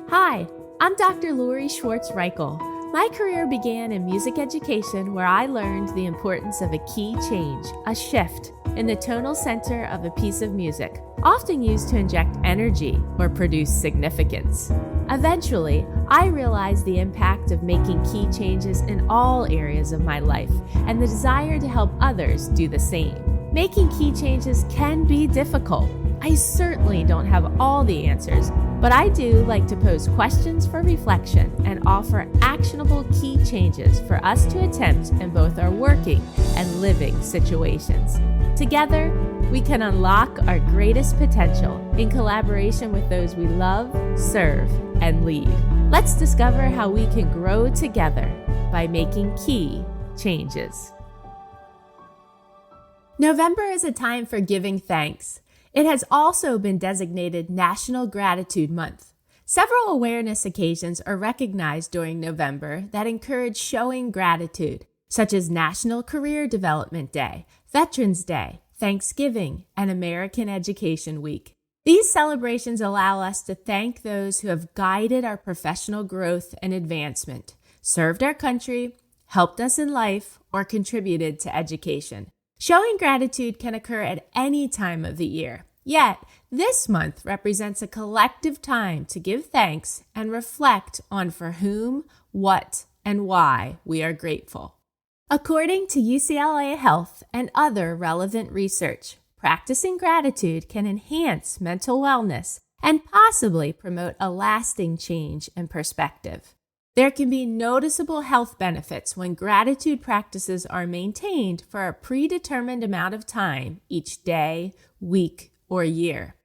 Hi, I'm Dr. Lori Schwartz-Reichel. My career began in music education where I learned the importance of a key change, a shift, in the tonal center of a piece of music, often used to inject energy or produce significance. Eventually, I realized the impact of making key changes in all areas of my life and the desire to help others do the same. Making key changes can be difficult. I certainly don't have all the answers, but I do like to pose questions for reflection and offer actionable key changes for us to attempt in both our working and living situations. Together, we can unlock our greatest potential in collaboration with those we love, serve, and lead. Let's discover how we can grow together by making key changes. November is a time for giving thanks. It has also been designated National Gratitude Month. Several awareness occasions are recognized during November that encourage showing gratitude, such as National Career Development Day, Veterans Day, Thanksgiving, and American Education Week. These celebrations allow us to thank those who have guided our professional growth and advancement, served our country, helped us in life, or contributed to education. Showing gratitude can occur at any time of the year. Yet, this month represents a collective time to give thanks and reflect on for whom, what, and why we are grateful. According to UCLA Health and other relevant research, practicing gratitude can enhance mental wellness and possibly promote a lasting change in perspective. There can be noticeable health benefits when gratitude practices are maintained for a predetermined amount of time each day, week, or year.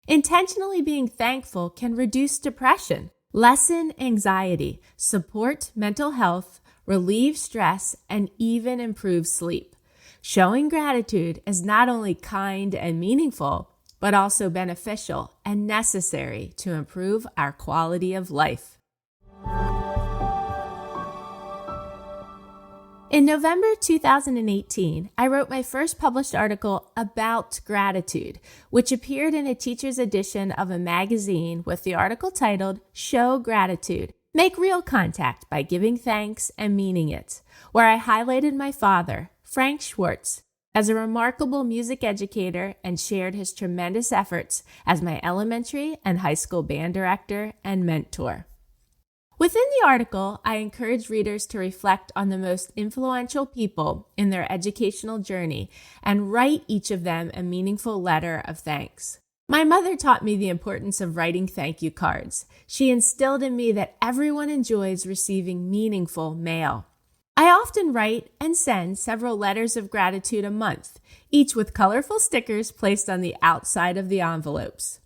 Intentionally being thankful can reduce depression, lessen anxiety, support mental health, relieve stress, and even improve sleep. Showing gratitude is not only kind and meaningful, but also beneficial and necessary to improve our quality of life. In November 2018, I wrote my first published article about gratitude, which appeared in a teacher's edition of a magazine with the article titled Show Gratitude, Make Real Contact by Giving Thanks and Meaning It, where I highlighted my father, Frank Schwartz, as a remarkable music educator and shared his tremendous efforts as my elementary and high school band director and mentor. Within the article, I encourage readers to reflect on the most influential people in their educational journey and write each of them a meaningful letter of thanks. My mother taught me the importance of writing thank you cards. She instilled in me that everyone enjoys receiving meaningful mail. I often write and send several letters of gratitude a month, each with colorful stickers placed on the outside of the envelopes.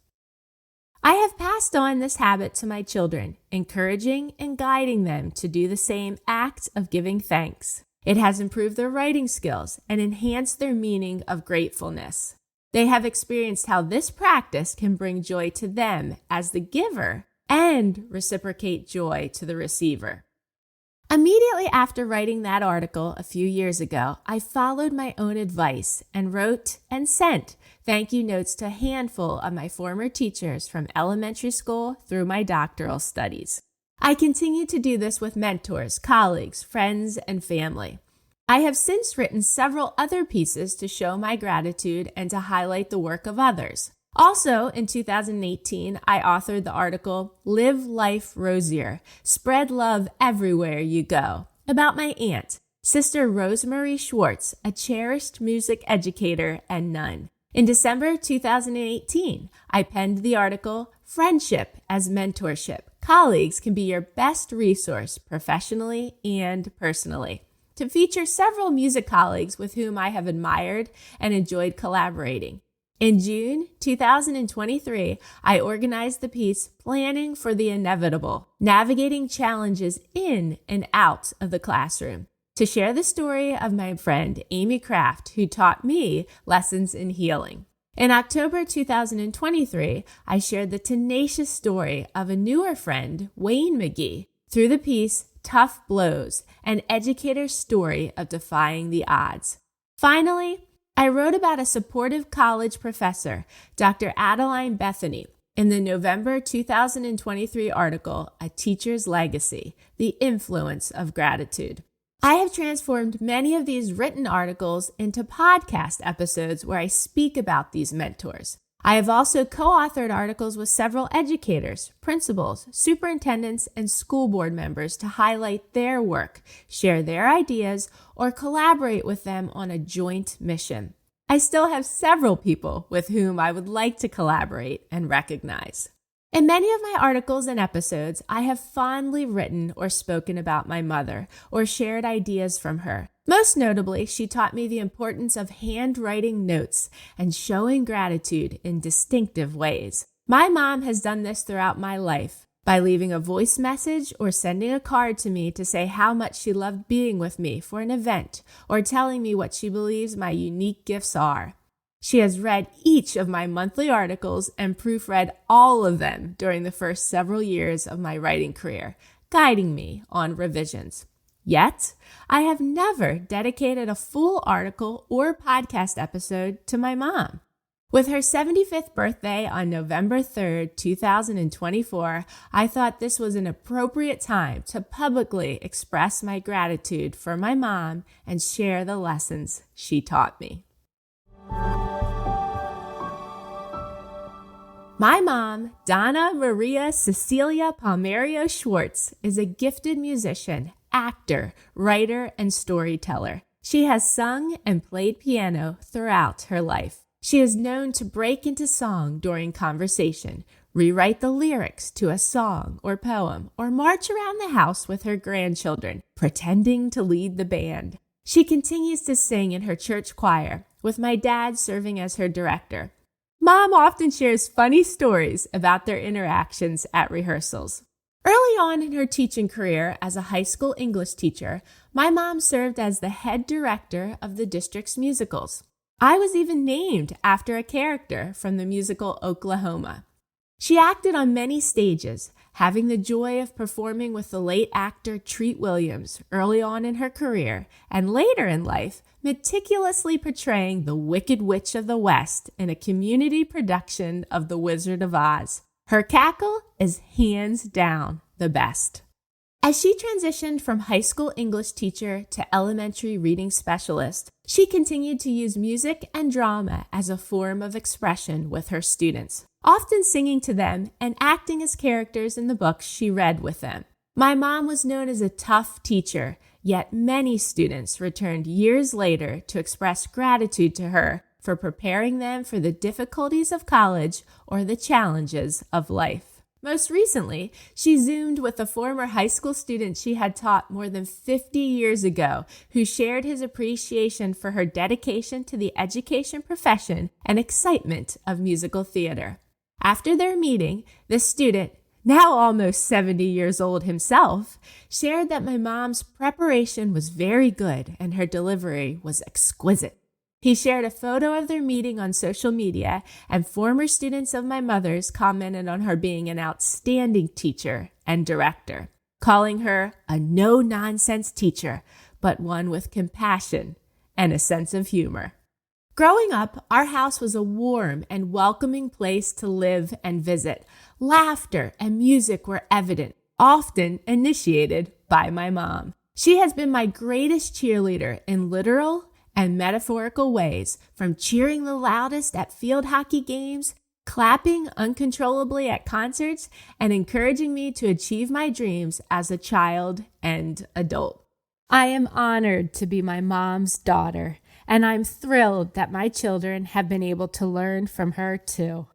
I have passed on this habit to my children, encouraging and guiding them to do the same act of giving thanks. It has improved their writing skills and enhanced their meaning of gratefulness. They have experienced how this practice can bring joy to them as the giver and reciprocate joy to the receiver. Immediately after writing that article a few years ago, I followed my own advice and wrote and sent thank you notes to a handful of my former teachers from elementary school through my doctoral studies. I continue to do this with mentors, colleagues, friends, and family. I have since written several other pieces to show my gratitude and to highlight the work of others. Also, in 2018, I authored the article, Live Life Rosier, Spread Love Everywhere You Go, about my aunt, Sister Rosemary Schwartz, a cherished music educator and nun. In December 2018, I penned the article, Friendship as Mentorship. Colleagues can be your best resource professionally and personally, to feature several music colleagues with whom I have admired and enjoyed collaborating. In June 2023, I organized the piece Planning for the Inevitable, Navigating Challenges in and Out of the Classroom, to share the story of my friend Amy Kraft, who taught me lessons in healing. In October 2023, I shared the tenacious story of a newer friend, Wayne McGee, through the piece Tough Blows, an educator's story of defying the odds. Finally, I wrote about a supportive college professor, Dr. Adeline Bethany, in the November 2023 article, A Teacher's Legacy: The Influence of Gratitude. I have transformed many of these written articles into podcast episodes where I speak about these mentors. I have also co-authored articles with several educators, principals, superintendents, and school board members to highlight their work, share their ideas, or collaborate with them on a joint mission. I still have several people with whom I would like to collaborate and recognize. In many of my articles and episodes, I have fondly written or spoken about my mother or shared ideas from her. Most notably, she taught me the importance of handwriting notes and showing gratitude in distinctive ways. My mom has done this throughout my life by leaving a voice message or sending a card to me to say how much she loved being with me for an event or telling me what she believes my unique gifts are. She has read each of my monthly articles and proofread all of them during the first several years of my writing career, guiding me on revisions. Yet, I have never dedicated a full article or podcast episode to my mom. With her 75th birthday on November 3rd, 2024, I thought this was an appropriate time to publicly express my gratitude for my mom and share the lessons she taught me. My mom, Donna Maria Cecilia Palmerio Schwartz, is a gifted musician, actor, writer, and storyteller. She has sung and played piano throughout her life. She is known to break into song during conversation, rewrite the lyrics to a song or poem, or march around the house with her grandchildren, pretending to lead the band. She continues to sing in her church choir, with my dad serving as her director. Mom often shares funny stories about their interactions at rehearsals. Early on in her teaching career as a high school English teacher, my mom served as the head director of the district's musicals. I was even named after a character from the musical Oklahoma. She acted on many stages, having the joy of performing with the late actor Treat Williams early on in her career, and later in life, meticulously portraying the Wicked Witch of the West in a community production of The Wizard of Oz. Her cackle is hands down the best. As she transitioned from high school English teacher to elementary reading specialist, she continued to use music and drama as a form of expression with her students, often singing to them and acting as characters in the books she read with them. My mom was known as a tough teacher, yet many students returned years later to express gratitude to her for preparing them for the difficulties of college or the challenges of life. Most recently, she Zoomed with a former high school student she had taught more than 50 years ago, who shared his appreciation for her dedication to the education profession and excitement of musical theater. After their meeting, the student, now almost 70 years old himself, shared that my mom's preparation was very good and her delivery was exquisite. He shared a photo of their meeting on social media, and former students of my mother's commented on her being an outstanding teacher and director, calling her a no-nonsense teacher, but one with compassion and a sense of humor. Growing up, our house was a warm and welcoming place to live and visit. Laughter and music were evident, often initiated by my mom. She has been my greatest cheerleader in literal and metaphorical ways, from cheering the loudest at field hockey games, clapping uncontrollably at concerts, and encouraging me to achieve my dreams as a child and adult. I am honored to be my mom's daughter, and I'm thrilled that my children have been able to learn from her too.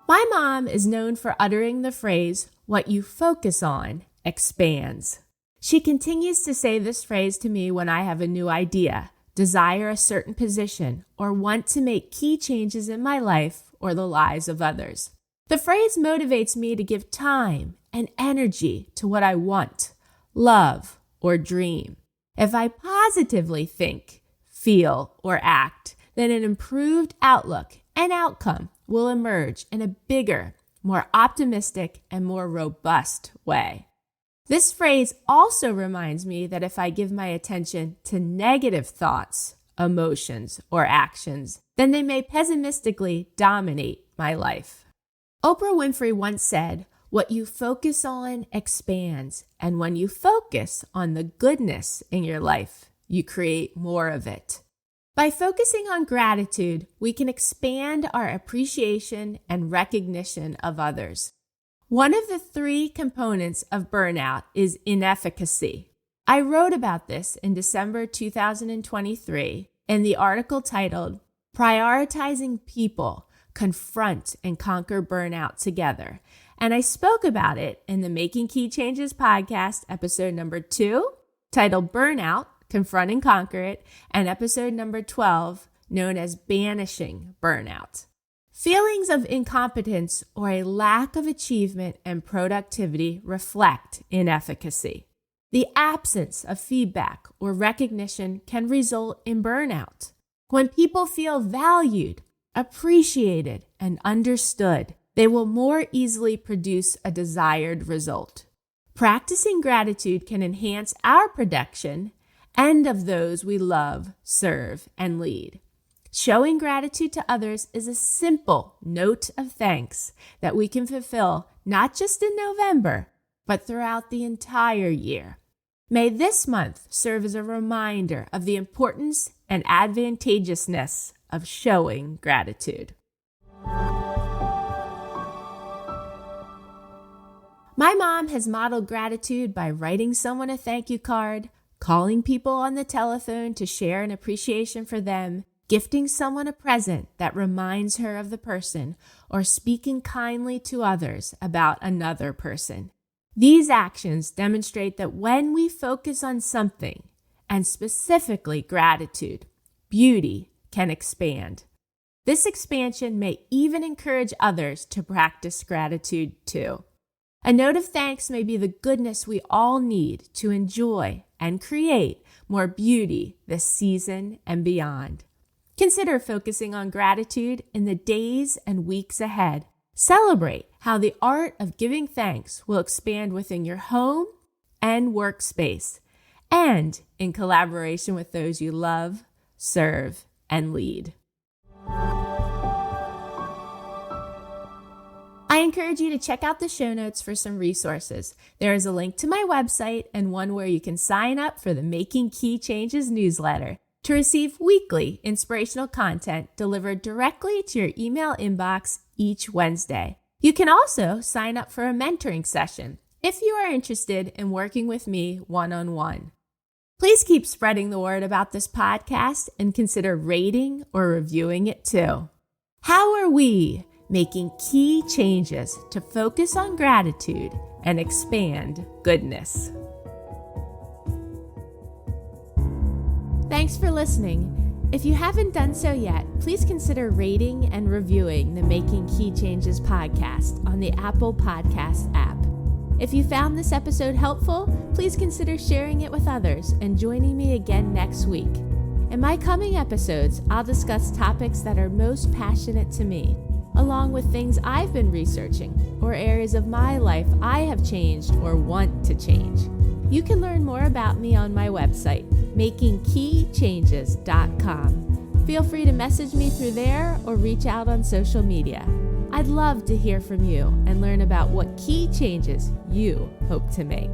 My mom is known for uttering the phrase, "What you focus on expands." She continues to say this phrase to me when I have a new idea, desire a certain position, or want to make key changes in my life or the lives of others. The phrase motivates me to give time and energy to what I want, love, or dream. If I positively think, feel, or act, then an improved outlook and outcome will emerge in a bigger, more optimistic, and more robust way. This phrase also reminds me that if I give my attention to negative thoughts, emotions, or actions, then they may pessimistically dominate my life. Oprah Winfrey once said, "What you focus on expands, and when you focus on the goodness in your life, you create more of it." By focusing on gratitude, we can expand our appreciation and recognition of others. One of the 3 components of burnout is inefficacy. I wrote about this in December 2023 in the article titled, "Prioritizing People, Confront and Conquer Burnout Together." And I spoke about it in the Making Key Changes podcast, episode number 2, titled Burnout, Confront and Conquer It, and episode number 12, known as Banishing Burnout. Feelings of incompetence or a lack of achievement and productivity reflect inefficacy. The absence of feedback or recognition can result in burnout. When people feel valued, appreciated, and understood, they will more easily produce a desired result. Practicing gratitude can enhance our production and of those we love, serve, and lead. Showing gratitude to others is a simple note of thanks that we can fulfill not just in November, but throughout the entire year. May this month serve as a reminder of the importance and advantageousness of showing gratitude. My mom has modeled gratitude by writing someone a thank you card, calling people on the telephone to share an appreciation for them, gifting someone a present that reminds her of the person, or speaking kindly to others about another person. These actions demonstrate that when we focus on something, and specifically gratitude, beauty can expand. This expansion may even encourage others to practice gratitude too. A note of thanks may be the goodness we all need to enjoy and create more beauty this season and beyond. Consider focusing on gratitude in the days and weeks ahead. Celebrate how the art of giving thanks will expand within your home and workspace, and in collaboration with those you love, serve, and lead. I encourage you to check out the show notes for some resources. There is a link to my website and one where you can sign up for the Making Key Changes newsletter to receive weekly inspirational content delivered directly to your email inbox each Wednesday. You can also sign up for a mentoring session if you are interested in working with me one-on-one. Please keep spreading the word about this podcast and consider rating or reviewing it too. How are we making key changes to focus on gratitude and expand goodness? Thanks for listening. If you haven't done so yet, please consider rating and reviewing the Making Key Changes podcast on the Apple Podcast app. If you found this episode helpful, please consider sharing it with others and joining me again next week. In my coming episodes, I'll discuss topics that are most passionate to me, along with things I've been researching or areas of my life I have changed or want to change. You can learn more about me on my website, makingkeychanges.com. Feel free to message me through there or reach out on social media. I'd love to hear from you and learn about what key changes you hope to make.